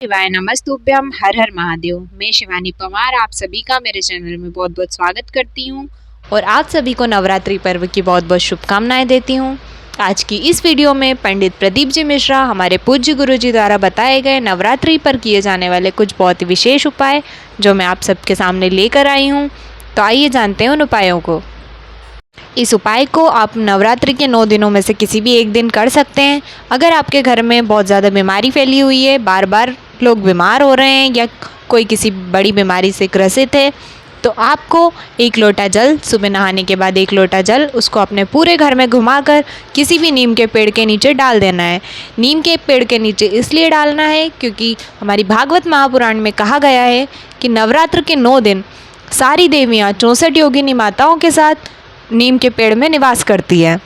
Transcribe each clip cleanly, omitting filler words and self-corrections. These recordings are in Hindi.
शिवाय नमस्तुभ्यम, हर हर महादेव। मैं शिवानी पवार आप सभी का मेरे चैनल में बहुत बहुत स्वागत करती हूँ और आप सभी को नवरात्रि पर्व की बहुत बहुत शुभकामनाएं देती हूँ। आज की इस वीडियो में पंडित प्रदीप जी मिश्रा हमारे पूज्य गुरु जी द्वारा बताए गए नवरात्रि पर किए जाने वाले कुछ बहुत ही विशेष उपाय जो मैं आप सबके सामने लेकर आई हूँ। तो आइए जानते हैं उन उपायों को। इस उपाय को आप नवरात्रि के 9 दिनों में से किसी भी एक दिन कर सकते हैं। अगर आपके घर में बहुत ज़्यादा बीमारी फैली हुई है, बार बार लोग बीमार हो रहे हैं या कोई किसी बड़ी बीमारी से ग्रसित है, तो आपको 1 लोटा जल, सुबह नहाने के बाद 1 लोटा जल, उसको अपने पूरे घर में घुमाकर किसी भी नीम के पेड़ के नीचे डाल देना है। नीम के पेड़ के नीचे इसलिए डालना है क्योंकि हमारी भागवत महापुराण में कहा गया है कि नवरात्र के 9 दिन सारी देवियाँ 64 योगिनी माताओं के साथ नीम के पेड़ में निवास करती है।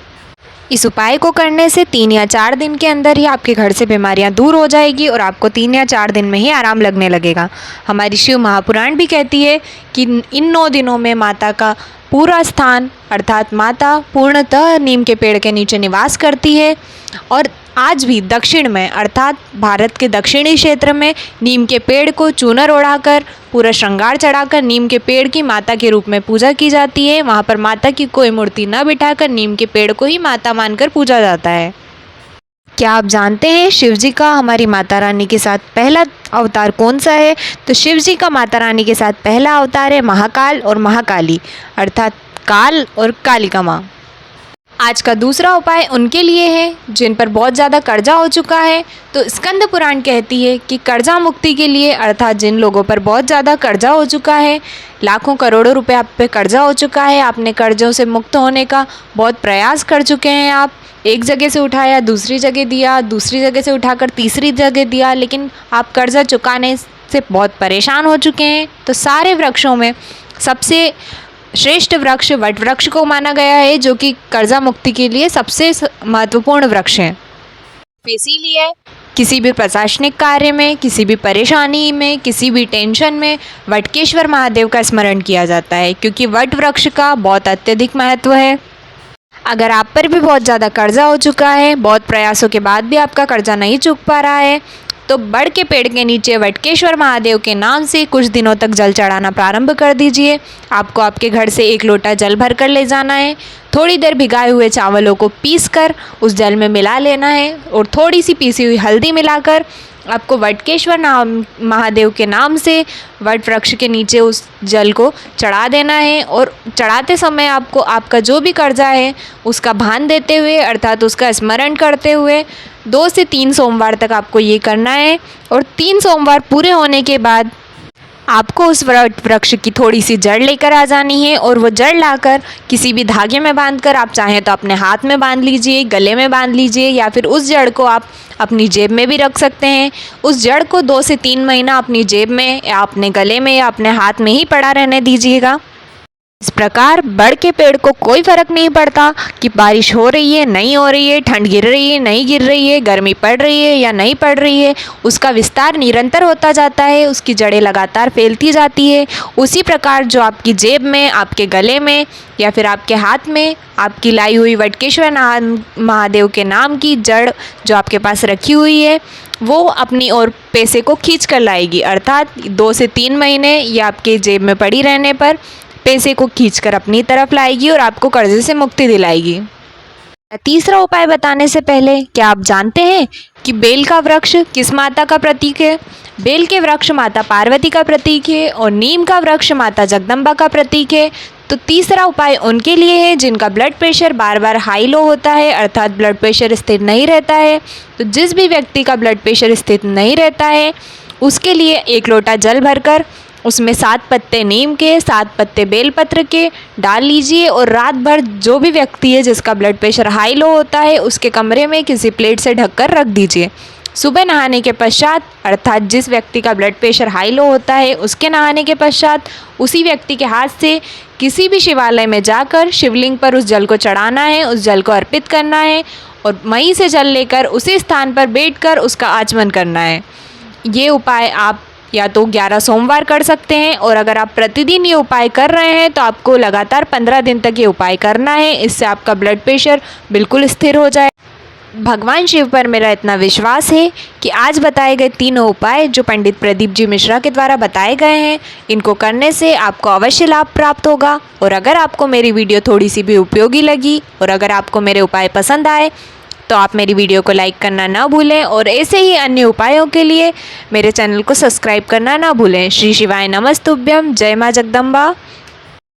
इस उपाय को करने से 3 या 4 दिन के अंदर ही आपके घर से बीमारियां दूर हो जाएगी और आपको 3 या 4 दिन में ही आराम लगने लगेगा। हमारी शिव महापुराण भी कहती है कि इन 9 दिनों में माता का पूरा स्थान अर्थात माता पूर्णतः नीम के पेड़ के नीचे निवास करती है। और आज भी दक्षिण में अर्थात भारत के दक्षिणी क्षेत्र में नीम के पेड़ को चूनर ओढ़ाकर, पूरा श्रृंगार चढ़ाकर नीम के पेड़ की माता के रूप में पूजा की जाती है। वहाँ पर माता की कोई मूर्ति न बिठाकर नीम के पेड़ को ही माता मानकर पूजा जाता है। क्या आप जानते हैं शिव जी का हमारी माता रानी के साथ पहला अवतार कौन सा है? तो शिव जी का माता रानी के साथ पहला अवतार है महाकाल और महाकाली अर्थात काल और कालिका माँ। आज का दूसरा उपाय उनके लिए है जिन पर बहुत ज़्यादा कर्जा हो चुका है। तो स्कंद पुराण कहती है कि कर्जा मुक्ति के लिए अर्थात जिन लोगों पर बहुत ज़्यादा कर्जा हो चुका है, लाखों करोड़ों रुपए आप पे कर्जा हो चुका है, आपने कर्जों से मुक्त होने का बहुत प्रयास कर चुके हैं, आप एक जगह से उठाया, दूसरी जगह दिया, दूसरी जगह से उठाकर तीसरी जगह दिया, लेकिन आप कर्जा चुकाने से बहुत परेशान हो चुके हैं। तो सारे वृक्षों में सबसे श्रेष्ठ वृक्ष वट वृक्ष को माना गया है जो कि कर्जा मुक्ति के लिए सबसे महत्वपूर्ण वृक्ष है। इसीलिए किसी भी प्रशासनिक कार्य में, किसी भी परेशानी में, किसी भी टेंशन में वटकेश्वर महादेव का स्मरण किया जाता है क्योंकि वट वृक्ष का बहुत अत्यधिक महत्व है। अगर आप पर भी बहुत ज़्यादा कर्जा हो चुका है, बहुत प्रयासों के बाद भी आपका कर्जा नहीं चूक पा रहा है, तो बड़ के पेड़ के नीचे वटकेश्वर महादेव के नाम से कुछ दिनों तक जल चढ़ाना प्रारंभ कर दीजिए। आपको आपके घर से 1 लोटा जल भर कर ले जाना है। थोड़ी देर भिगाए हुए चावलों को पीसकर उस जल में मिला लेना है और थोड़ी सी पीसी हुई हल्दी मिलाकर आपको वटकेश्वर महादेव के नाम से वट वृक्ष के नीचे उस जल को चढ़ा देना है। और चढ़ाते समय आपको आपका जो भी कर्जा है उसका भान देते हुए अर्थात उसका स्मरण करते हुए 2 से 3 सोमवार तक आपको ये करना है। और 3 सोमवार पूरे होने के बाद आपको उस वट वृक्ष की थोड़ी सी जड़ लेकर आ जानी है और वो जड़ लाकर किसी भी धागे में बांधकर, आप चाहें तो अपने हाथ में बांध लीजिए, गले में बांध लीजिए, या फिर उस जड़ को आप अपनी जेब में भी रख सकते हैं। उस जड़ को 2 से 3 महीना अपनी जेब में या अपने गले में या अपने हाथ में ही पड़ा रहने दीजिएगा। इस प्रकार बड़ के पेड़ को कोई फर्क नहीं पड़ता कि बारिश हो रही है, नहीं हो रही है, ठंड गिर रही है, नहीं गिर रही है, गर्मी पड़ रही है या नहीं पड़ रही है, उसका विस्तार निरंतर होता जाता है, उसकी जड़ें लगातार फैलती जाती है। उसी प्रकार जो आपकी जेब में, आपके गले में या फिर आपके हाथ में आपकी लाई हुई वटकेश्वर महादेव के नाम की जड़ जो आपके पास रखी हुई है वो अपनी ओर पैसे को खींच कर लाएगी अर्थात 2 से 3 महीने या आपके जेब में पड़ी रहने पर पैसे को खींचकर अपनी तरफ लाएगी और आपको कर्जे से मुक्ति दिलाएगी। तीसरा उपाय बताने से पहले क्या आप जानते हैं कि बेल का वृक्ष किस माता का प्रतीक है? बेल के वृक्ष माता पार्वती का प्रतीक है और नीम का वृक्ष माता जगदम्बा का प्रतीक है। तो तीसरा उपाय उनके लिए है जिनका ब्लड प्रेशर बार बार हाई लो होता है अर्थात ब्लड प्रेशर स्थिर नहीं रहता है। तो जिस भी व्यक्ति का ब्लड प्रेशर स्थिर नहीं रहता है उसके लिए 1 लोटा जल भरकर उसमें 7 पत्ते नीम के, 7 पत्ते बेलपत्र के डाल लीजिए और रात भर जो भी व्यक्ति है जिसका ब्लड प्रेशर हाई लो होता है उसके कमरे में किसी प्लेट से ढककर रख दीजिए। सुबह नहाने के पश्चात अर्थात जिस व्यक्ति का ब्लड प्रेशर हाई लो होता है उसके नहाने के पश्चात उसी व्यक्ति के हाथ से किसी भी शिवालय में जाकर शिवलिंग पर उस जल को चढ़ाना है, उस जल को अर्पित करना है और वहीं से जल लेकर उसी स्थान पर बैठकर उसका आचमन करना है। ये उपाय आप या तो 11 सोमवार कर सकते हैं और अगर आप प्रतिदिन ये उपाय कर रहे हैं तो आपको लगातार 15 दिन तक ये उपाय करना है। इससे आपका ब्लड प्रेशर बिल्कुल स्थिर हो जाए। भगवान शिव पर मेरा इतना विश्वास है कि आज बताए गए तीनों उपाय जो पंडित प्रदीप जी मिश्रा के द्वारा बताए गए हैं, इनको करने से आपको अवश्य लाभ प्राप्त होगा। और अगर आपको मेरी वीडियो थोड़ी सी भी उपयोगी लगी और अगर आपको मेरे उपाय पसंद आए तो आप मेरी वीडियो को लाइक करना ना भूलें और ऐसे ही अन्य उपायों के लिए मेरे चैनल को सब्सक्राइब करना ना भूलें। श्री शिवाय नमस्तुभ्यम। जय माँ जगदम्बा।